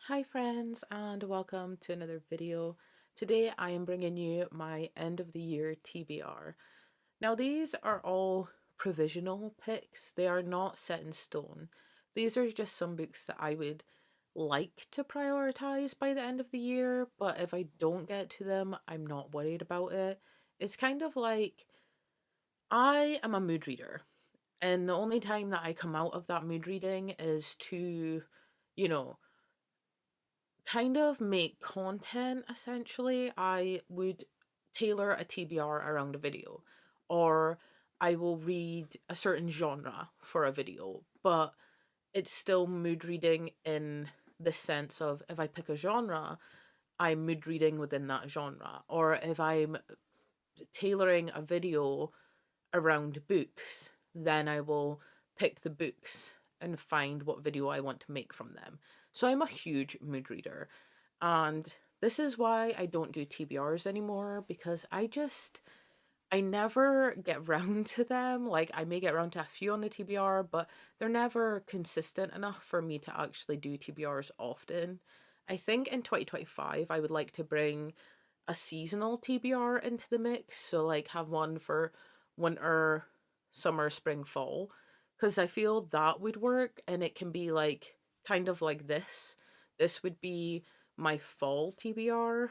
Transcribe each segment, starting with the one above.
Hi friends, and welcome to another video. Today I am bringing you my end of the year TBR. Now these are all provisional picks. They are not set in stone. These are just some books that I would like to prioritize by the end of the year, but if I don't get to them, I'm not worried about it. It's kind of like I am a mood reader, and the only time that I come out of that mood reading is to, you know, kind of make content essentially. I would tailor a TBR around a video, or I will read a certain genre for a video, but it's still mood reading in the sense of if I pick a genre, I'm mood reading within that genre, or if I'm tailoring a video around books, then I will pick the books and find what video I want to make from them. So I'm a huge mood reader. And this is why I don't do TBRs anymore, because I never get round to them. Like, I may get around to a few on the TBR, but they're never consistent enough for me to actually do TBRs often. I think in 2025, I would like to bring a seasonal TBR into the mix. So, like, have one for winter, summer, spring, fall, because I feel that would work, and it can be like kind of like this. This would be my fall TBR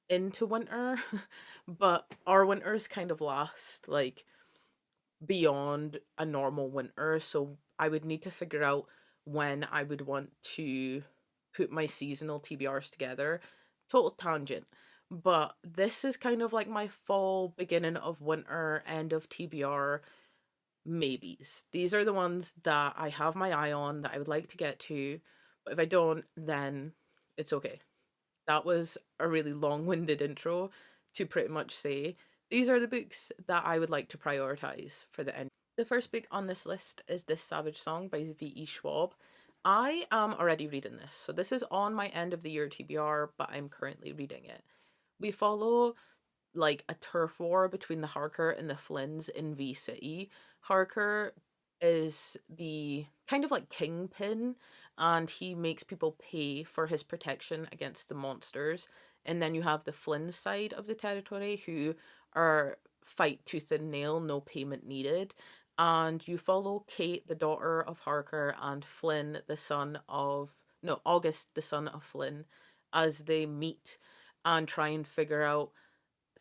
into winter, but our winters kind of last like beyond a normal winter, so I would need to figure out when I would want to put my seasonal TBRs together. Total tangent. But this is kind of like my fall, beginning of winter, end of TBR maybes. These are the ones that I have my eye on that I would like to get to, but if I don't, then it's okay. That was a really long-winded intro to pretty much say these are the books that I would like to prioritize for the end. The first book on this list is This Savage Song by V.E. Schwab. I am already reading this, so this is on my end of the year TBR, but I'm currently reading it. We follow like a turf war between the Harker and the Flynns in V City. Harker is the kind of like kingpin, and he makes people pay for his protection against the monsters. And then you have the Flynn side of the territory, who are fight tooth and nail, no payment needed. And you follow Kate, the daughter of Harker, and Flynn, the son of no August, the son of Flynn, as they meet and try and figure out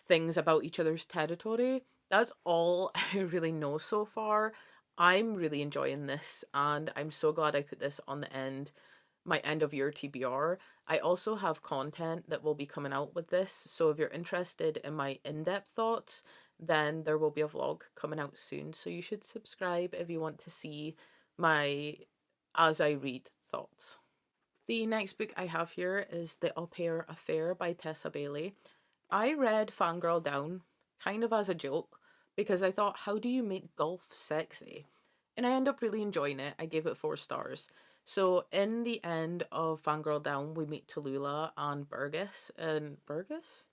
things about each other's territory. That's all I really know so far. I'm really enjoying this, and I'm so glad I put this on my end of year TBR. I also have content that will be coming out with this, so if you're interested in my in-depth thoughts, then there will be a vlog coming out soon. So you should subscribe if you want to see my as I read thoughts. The next book I have here is The Upair Affair by Tessa Bailey. I read Fangirl Down kind of as a joke because I thought, how do you make golf sexy? And I end up really enjoying it. I gave it 4 stars. So in the end of Fangirl Down, we meet Tallulah and Burgess. And Burgess?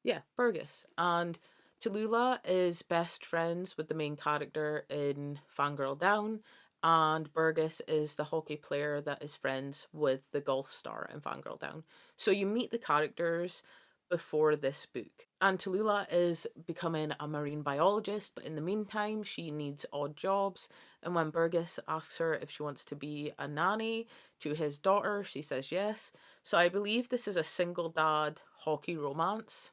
Yeah, Burgess. And Tallulah is best friends with the main character in Fangirl Down, and Burgess is the hockey player that is friends with the golf star in Fangirl Down. So you meet the characters before this book. And Tallulah is becoming a marine biologist, but in the meantime, she needs odd jobs. And when Burgess asks her if she wants to be a nanny to his daughter, she says yes. So I believe this is a single dad hockey romance.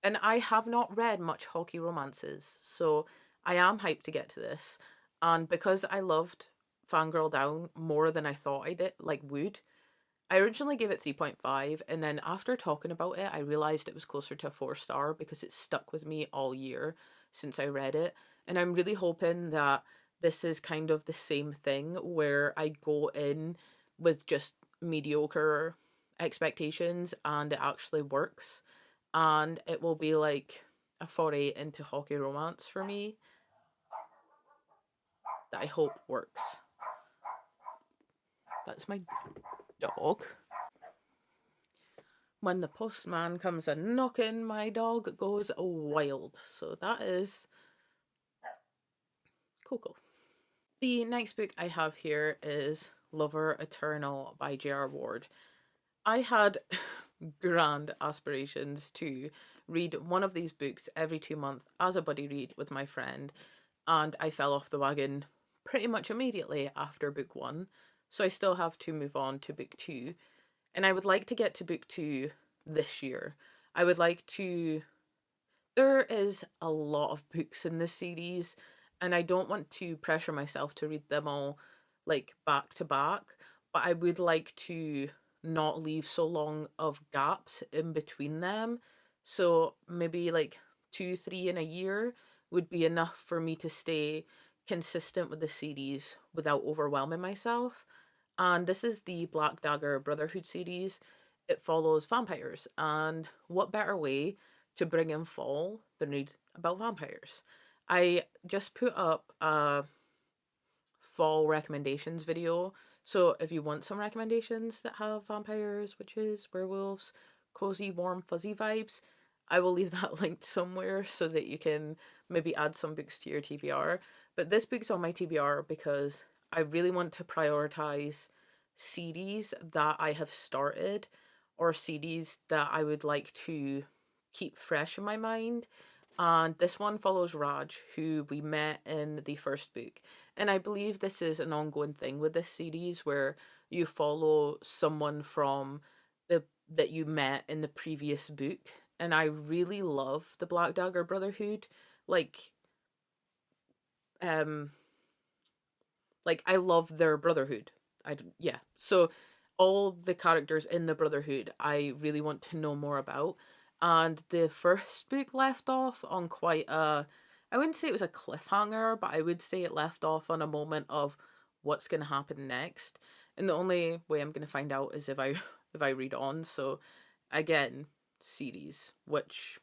And I have not read much hockey romances, so I am hyped to get to this. And because I loved Fangirl Down more than I thought I did, like would, I originally gave it 3.5, and then after talking about it, I realized it was closer to a 4-star because it stuck with me all year since I read it. And I'm really hoping that this is kind of the same thing where I go in with just mediocre expectations and it actually works. And it will be like a foray into hockey romance for me that I hope works. That's my dog. When the postman comes a knocking, my dog goes wild. So that is Coco. The next book I have here is Lover Eternal by J.R. Ward. I had grand aspirations to read one of these books every 2 months as a buddy read with my friend, and I fell off the wagon pretty much immediately after book one. So I still have to move on to book two, and I would like to get to book two this year. I would like to. There is a lot of books in this series, and I don't want to pressure myself to read them all like back to back, but I would like to not leave so long of gaps in between them. So maybe like two, three in a year would be enough for me to stay consistent with the series without overwhelming myself. And this is the Black Dagger Brotherhood series. It follows vampires, and what better way to bring in fall than read about vampires? I just put up a fall recommendations video. So if you want some recommendations that have vampires, witches, werewolves, cozy, warm, fuzzy vibes, I will leave that linked somewhere so that you can maybe add some books to your TBR. But this book's on my TBR because I really want to prioritize series that I have started or series that I would like to keep fresh in my mind. And this one follows Raj, who we met in the first book. And I believe this is an ongoing thing with this series where you follow someone from the that you met in the previous book. And I really love the Black Dagger Brotherhood. Like um I love their brotherhood. Yeah. So all the characters in the brotherhood I really want to know more about. And the first book left off on quite a, I wouldn't say it was a cliffhanger, but I would say it left off on a moment of what's going to happen next. And the only way I'm going to find out is if I if I read on. So again, series, which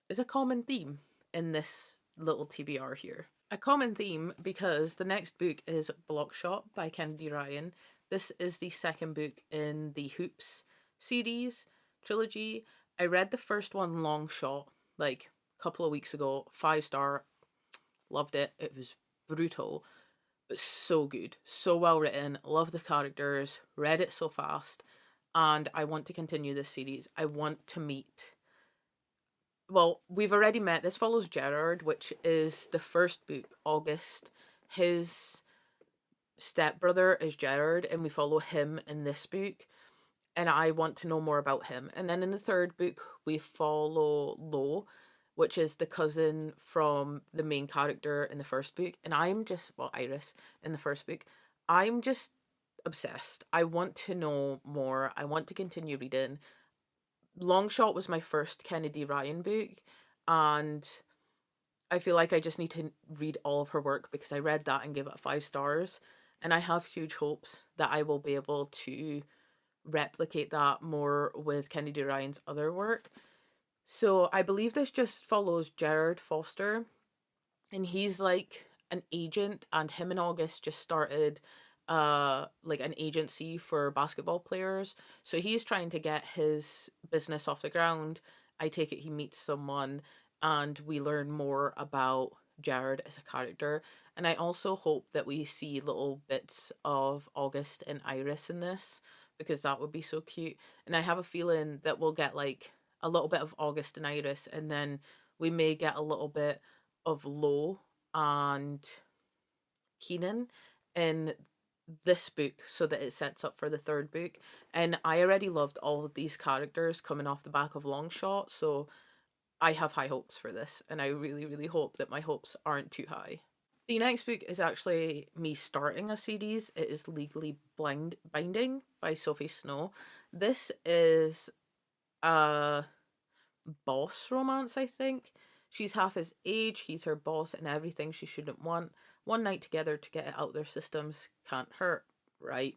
is a common theme in this little TBR here. A common theme because the next book is Blockshot by Kennedy Ryan. This is the second book in the Hoops series trilogy. I read the first one, Long Shot, like a couple of weeks ago. 5-star, loved it. It was brutal, but so good, so well written. Love the characters. Read it so fast, and I want to continue this series. I want to meet, well, we've already met. This follows Gerard, which is the first book, August. His stepbrother is Gerard, and we follow him in this book. And I want to know more about him. And then in the third book, we follow Lo, which is the cousin from the main character in the first book. And I'm just, well, Iris in the first book. I'm just obsessed. I want to know more. I want to continue reading. Longshot was my first Kennedy Ryan book, and I feel like I just need to read all of her work because I read that and gave it 5 stars, and I have huge hopes that I will be able to replicate that more with Kennedy Ryan's other work. So I believe this just follows Gerard Foster, and he's like an agent, and him and August just started like an agency for basketball players. So he's trying to get his business off the ground. I take it he meets someone and we learn more about Jared as a character. And I also hope that we see little bits of August and Iris in this because that would be so cute. And I have a feeling that we'll get like a little bit of August and Iris, and then we may get a little bit of Lo and Keenan in this book so that it sets up for the third book. And I already loved all of these characters coming off the back of Longshot, so I have high hopes for this, and I really, really hope that my hopes aren't too high. The next book is actually me starting a series. It is Legally Binding by Sophie Snow. This is a boss romance, I think. She's half his age, he's her boss, and everything she shouldn't want. One night together to get it out their systems can't hurt, right?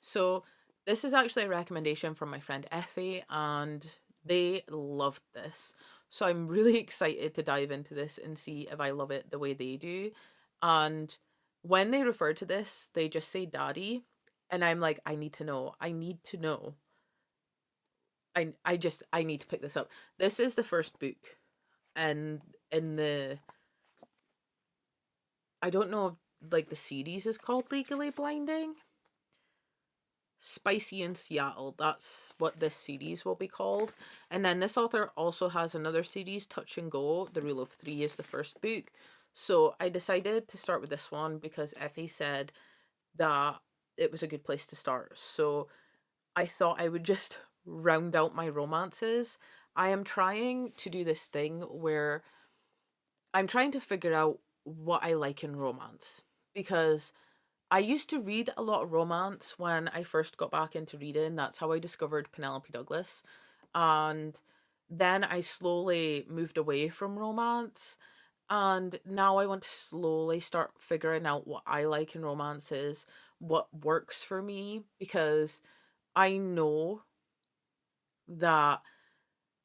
So, this is actually a recommendation from my friend Effie, and they loved this. So, I'm really excited to dive into this and see if I love it the way they do. And when they refer to this, they just say daddy, and I'm like, I need to know. I need to know. I need to pick this up. This is the first book, and in the, I don't know if like the series is called Legally Blinding. Spicy in Seattle. That's what this series will be called. And then this author also has another series, Touch and Go. The Rule of Three is the first book. So I decided to start with this one because Effie said that it was a good place to start. So I thought I would just round out my romances. I am trying to do this thing where I'm trying to figure out what I like in romance, because I used to read a lot of romance when I first got back into reading. That's how I discovered Penelope Douglas. And then I slowly moved away from romance. And now I want to slowly start figuring out what I like in romances, what works for me, because I know that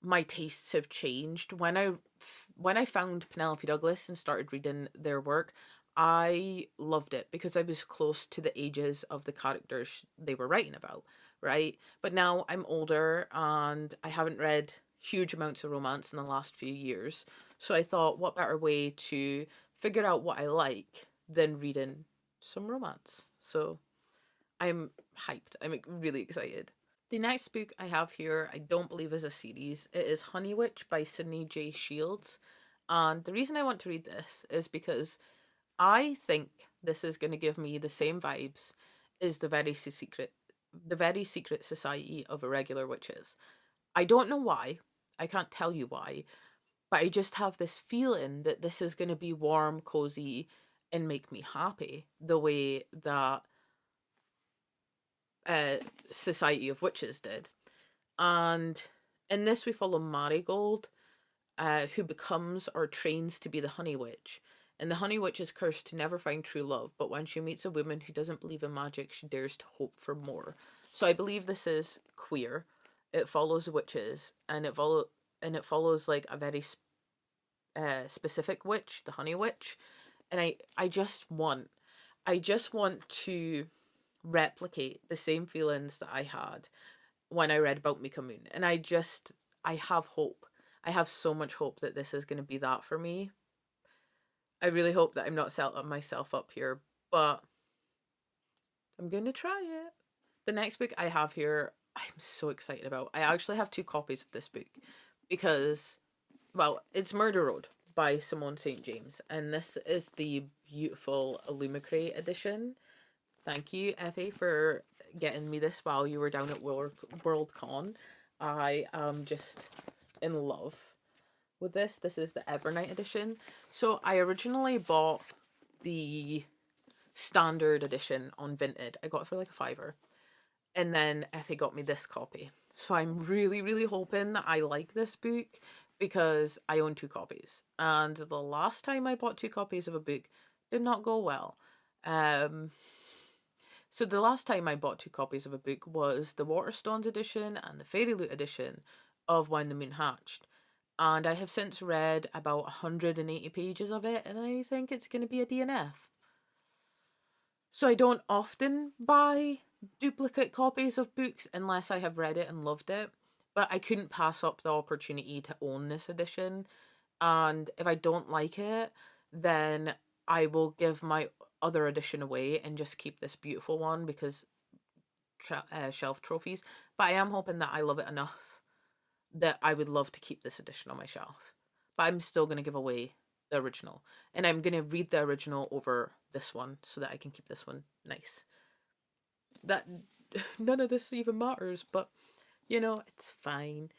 my tastes have changed. When I found Penelope Douglas and started reading their work, I loved it because I was close to the ages of the characters they were writing about, right? But now I'm older and I haven't read huge amounts of romance in the last few years. So I thought, what better way to figure out what I like than reading some romance? So I'm hyped. I'm really excited. The next book I have here, I don't believe is a series. It is Honey Witch by Sydney J. Shields. And the reason I want to read this is because I think this is going to give me the same vibes as the very secret society of irregular witches. I don't know why. I can't tell you why, but I just have this feeling that this is going to be warm, cozy, and make me happy the way that uh, Society of Witches did. And in this, we follow Marigold, who becomes or trains to be the Honey Witch. And the Honey Witch is cursed to never find true love, but when she meets a woman who doesn't believe in magic, she dares to hope for more. So I believe this is queer. It follows witches, and it follows like a very specific witch, the Honey Witch. And I just want to replicate the same feelings that I had when I read about Mika Moon. And I have hope. I have so much hope that this is going to be that for me. I really hope that I'm not selling myself up here, but I'm going to try it. The next book I have here, I'm so excited about. I actually have 2 copies of this book because, well, it's Murder Road by Simone St. James, and this is the beautiful Illumicrate edition. Thank you, Effie, for getting me this while you were down at Worldcon. I am just in love with this. This is the Evernight edition. So I originally bought the standard edition on Vinted. I got it for like a $5. And then Effie got me this copy. So I'm really, really hoping that I like this book because I own 2 copies. And the last time I bought 2 copies of a book did not go well. So the last time I bought 2 copies of a book was the Waterstones edition and the Fairy Loot edition of When the Moon Hatched. And I have since read about 180 pages of it, and I think it's going to be a DNF. So I don't often buy duplicate copies of books unless I have read it and loved it. But I couldn't pass up the opportunity to own this edition. And if I don't like it, then I will give my other edition away and just keep this beautiful one because shelf trophies. But I am hoping that I love it enough that I would love to keep this edition on my shelf. But I'm still going to give away the original. And I'm going to read the original over this one so that I can keep this one nice. That none of this even matters, but you know, it's fine.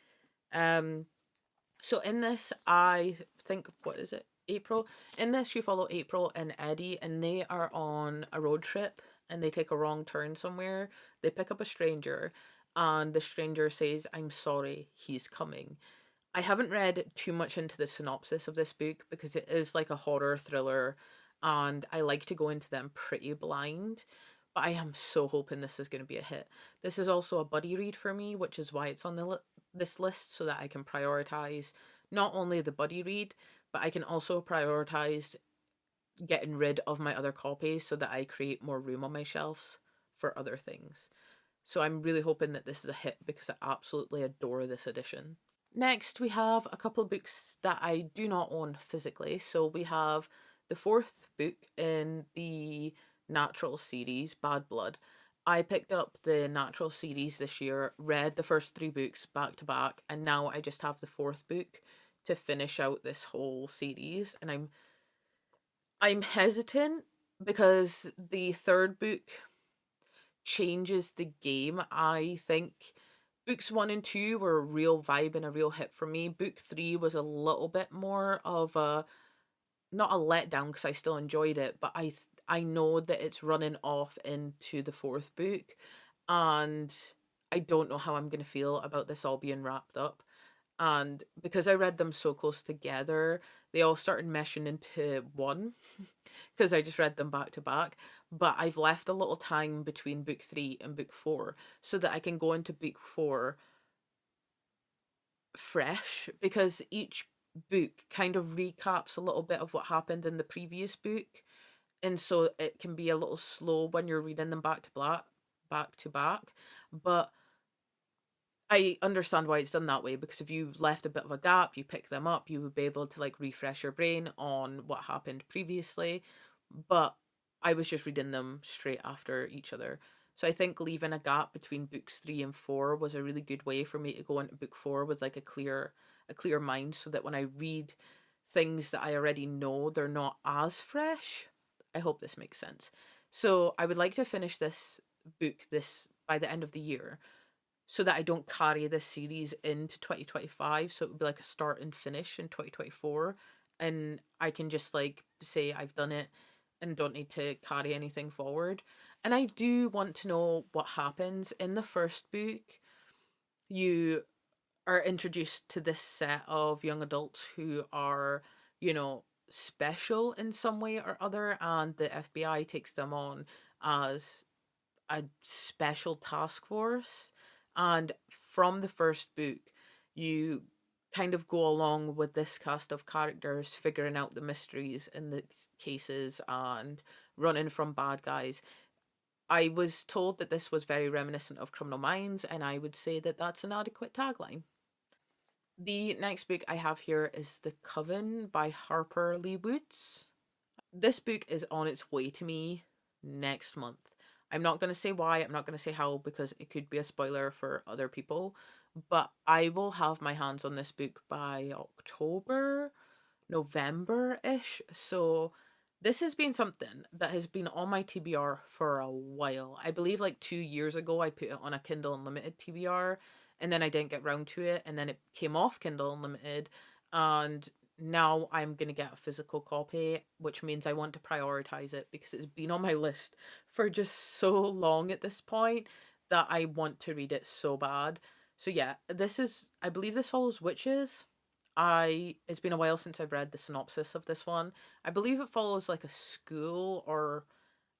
So in this, I think, what is it? April. In this, you follow April and Eddie, and they are on a road trip and they take a wrong turn somewhere. They pick up a stranger, and the stranger says, "I'm sorry, he's coming." I haven't read too much into the synopsis of this book because it is like a horror thriller, and I like to go into them pretty blind. But I am so hoping this is going to be a hit. This is also a buddy read for me, which is why it's on this list so that I can prioritize not only the buddy read, but I can also prioritize getting rid of my other copies so that I create more room on my shelves for other things. So I'm really hoping that this is a hit because I absolutely adore this edition. Next, we have a couple of books that I do not own physically. So we have the 4th book in the Natural series, Bad Blood. I picked up the Natural series this year, read the first three books back to back, and now I just have the fourth book to finish out this whole series. And I'm hesitant because the third book changes the game. I think books one and two were a real vibe and a real hit for me. Book three was a little bit more of a, not a letdown because I still enjoyed it, but I know that it's running off into the fourth book, and I don't know how I'm going to feel about this all being wrapped up. And because I read them so close together, they all started meshing into one because I just read them back to back. But I've left a little time between book three and book four so that I can go into book four fresh, because each book kind of recaps a little bit of what happened in the previous book. And so it can be a little slow when you're reading them back to back. But I understand why it's done that way, because if you left a bit of a gap, you pick them up, you would be able to like refresh your brain on what happened previously. But I was just reading them straight after each other. So I think leaving a gap between books three and four was a really good way for me to go into book four with like a clear mind, so that when I read things that I already know, they're not as fresh. I hope this makes sense. So I would like to finish this book this by the end of the year, so that I don't carry this series into 2025. So it would be like a start and finish in 2024. And I can just like say I've done it and don't need to carry anything forward. And I do want to know what happens. In the first book, you are introduced to this set of young adults who are, you know, special in some way or other, and the FBI takes them on as a special task force. And from the first book, you kind of go along with this cast of characters figuring out the mysteries in the cases and running from bad guys. I was told that this was very reminiscent of Criminal Minds, and I would say that that's an adequate tagline. The next book I have here is The Coven by Harper Lee Woods. This book is on its way to me next month. I'm not going to say why, I'm not going to say how, because it could be a spoiler for other people, but I will have my hands on this book by October, November ish. So this has been something that has been on my TBR for a while. I believe like 2 years ago, I put it on a Kindle Unlimited TBR, and then I didn't get round to it, and then it came off Kindle Unlimited, and now I'm going to get a physical copy, which means I want to prioritize it because it's been on my list for just so long at this point that I want to read it so bad. So yeah, this is, I believe this follows Witches. It's been a while since I've read the synopsis of this one. I believe it follows like a school or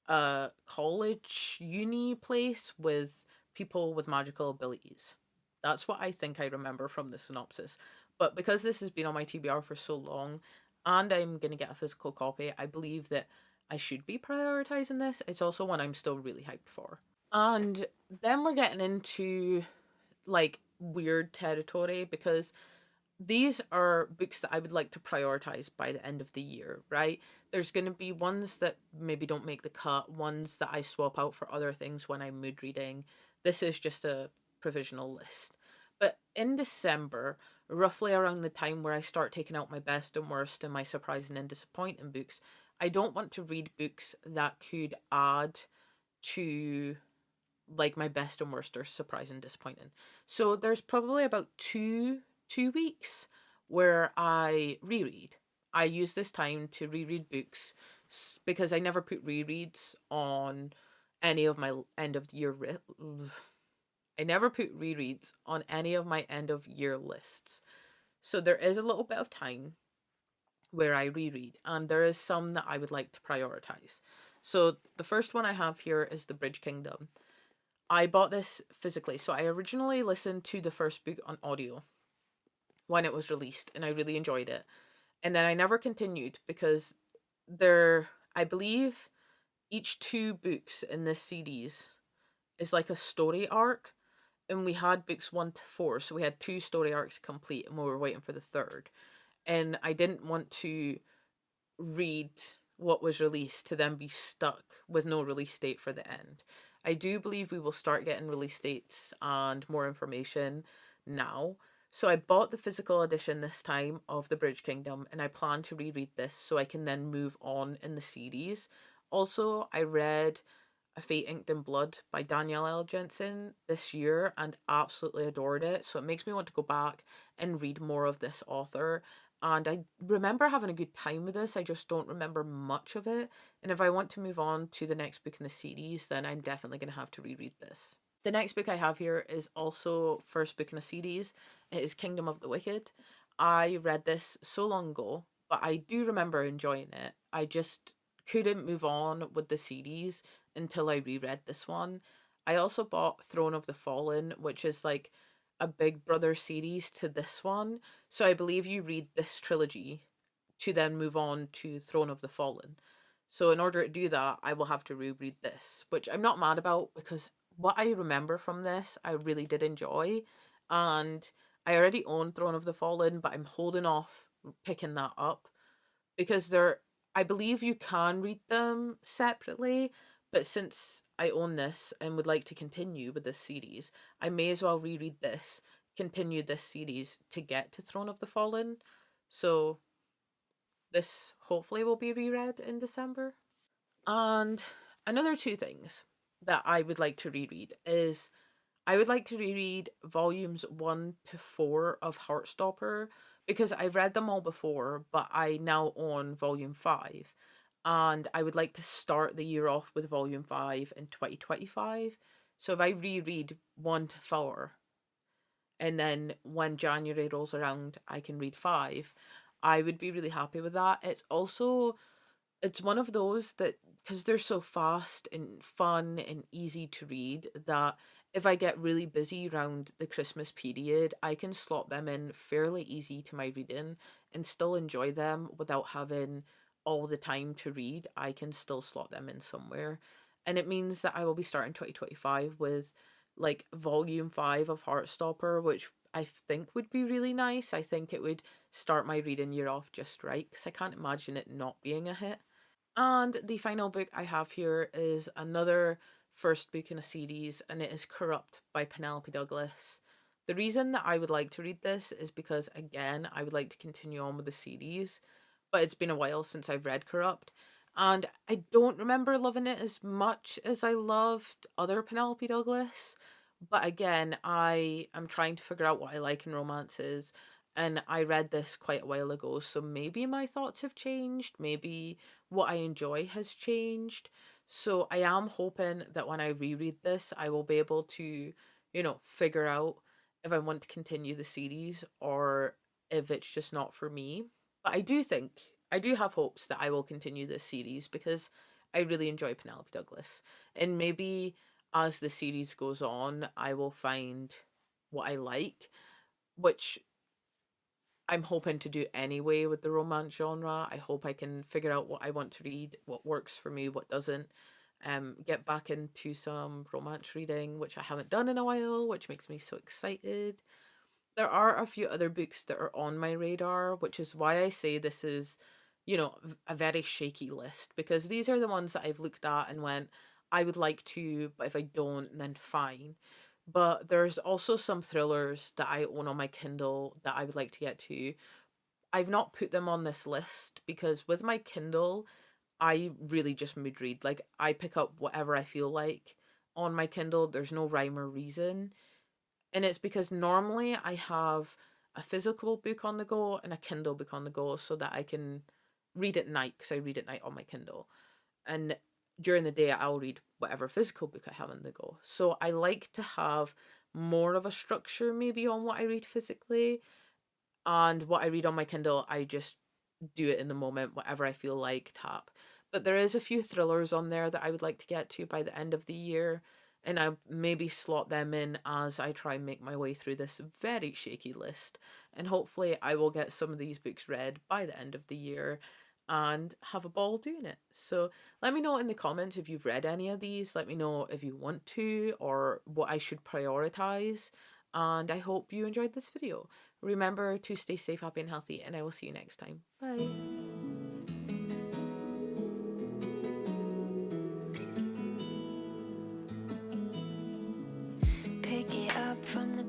a college uni place with people with magical abilities. That's what I think I remember from the synopsis. But because this has been on my TBR for so long, and I'm going to get a physical copy, I believe that I should be prioritizing this. It's also one I'm still really hyped for. And then we're getting into like weird territory, because these are books that I would like to prioritize by the end of the year, right? There's going to be ones that maybe don't make the cut, ones that I swap out for other things when I'm mood reading. This is just a provisional list. But in December, roughly around the time where I start taking out my best and worst and my surprising and disappointing books, I don't want to read books that could add to like my best and worst or surprise and disappointing. So there's probably about two weeks where I reread. I use this time to reread books because I never put rereads on any of my end of year I never put rereads on any of my end of year lists. So there is a little bit of time where I reread, and there is some that I would like to prioritize. So the first one I have here is The Bridge Kingdom. I bought this physically. So I originally listened to the first book on audio when it was released, and I really enjoyed it. And then I never continued because I believe each two books in this series is like a story arc. And we had books one to four, so we had two story arcs complete, and we were waiting for the third. And I didn't want to read what was released to then be stuck with no release date for the end. I do believe we will start getting release dates and more information now. So I bought the physical edition this time of The Bridge Kingdom, and I plan to reread this so I can then move on in the series. Also, I read A Fate Inked in Blood by Danielle L. Jensen this year and absolutely adored it. So it makes me want to go back and read more of this author. And I remember having a good time with this. I just don't remember much of it. And if I want to move on to the next book in the series, then I'm definitely going to have to reread this. The next book I have here is also first book in a series. It is Kingdom of the Wicked. I read this so long ago, but I do remember enjoying it. I just couldn't move on with the series until I reread this one. I also bought Throne of the Fallen, which is like a Big Brother series to this one. So I believe you read this trilogy to then move on to Throne of the Fallen. So in order to do that, I will have to reread this, which I'm not mad about because what I remember from this, I really did enjoy. And I already own Throne of the Fallen, but I'm holding off picking that up because I believe you can read them separately, but since I own this and would like to continue with this series, I may as well reread this, continue this series to get to Throne of the Fallen. So this hopefully will be reread in December. And another two things that I would like to reread is I would like to reread volumes 1 to 4 of Heartstopper because I've read them all before, but I now own volume 5. And I would like to start the year off with volume 5 in 2025. So if I reread 1 to 4, and then when January rolls around, I can read 5, I would be really happy with that. It's one of those that, because they're so fast and fun and easy to read, that if I get really busy around the Christmas period, I can slot them in fairly easy to my reading and still enjoy them without having all the time to read. I can still slot them in somewhere. And it means that I will be starting 2025 with like volume 5 of Heartstopper, which I think would be really nice. I think it would start my reading year off just right because I can't imagine it not being a hit. And the final book I have here is another first book in a series, and it is Corrupt by Penelope Douglas. The reason that I would like to read this is because, again, I would like to continue on with the series, but it's been a while since I've read Corrupt, and I don't remember loving it as much as I loved other Penelope Douglas. But again, I am trying to figure out what I like in romances, and I read this quite a while ago, so maybe my thoughts have changed, maybe what I enjoy has changed. So I am hoping that when I reread this, I will be able to, figure out if I want to continue the series or if it's just not for me. But I do have hopes that I will continue this series because I really enjoy Penelope Douglas. And maybe as the series goes on, I will find what I like, which I'm hoping to do anyway with the romance genre. I hope I can figure out what I want to read, what works for me, what doesn't. Get back into some romance reading, which I haven't done in a while, which makes me so excited. There are a few other books that are on my radar, which is why I say this is, a very shaky list, because these are the ones that I've looked at and went, I would like to, but if I don't, then fine. But there's also some thrillers that I own on my Kindle that I would like to get to. I've not put them on this list because with my Kindle, I really just mood read. Like, I pick up whatever I feel like on my Kindle. There's no rhyme or reason. And it's because normally I have a physical book on the go and a Kindle book on the go so that I can read at night, because I read at night on my Kindle. And during the day, I'll read whatever physical book I have on the go. So I like to have more of a structure maybe on what I read physically. And what I read on my Kindle, I just do it in the moment, whatever I feel like, tap. But there is a few thrillers on there that I would like to get to by the end of the year, and I maybe slot them in as I try and make my way through this very shaky list. And hopefully I will get some of these books read by the end of the year and have a ball doing it. So let me know in the comments if you've read any of these. Let me know if you want to or what I should prioritize. And I hope you enjoyed this video. Remember to stay safe, happy, and healthy, and I will see you next time. Bye. from the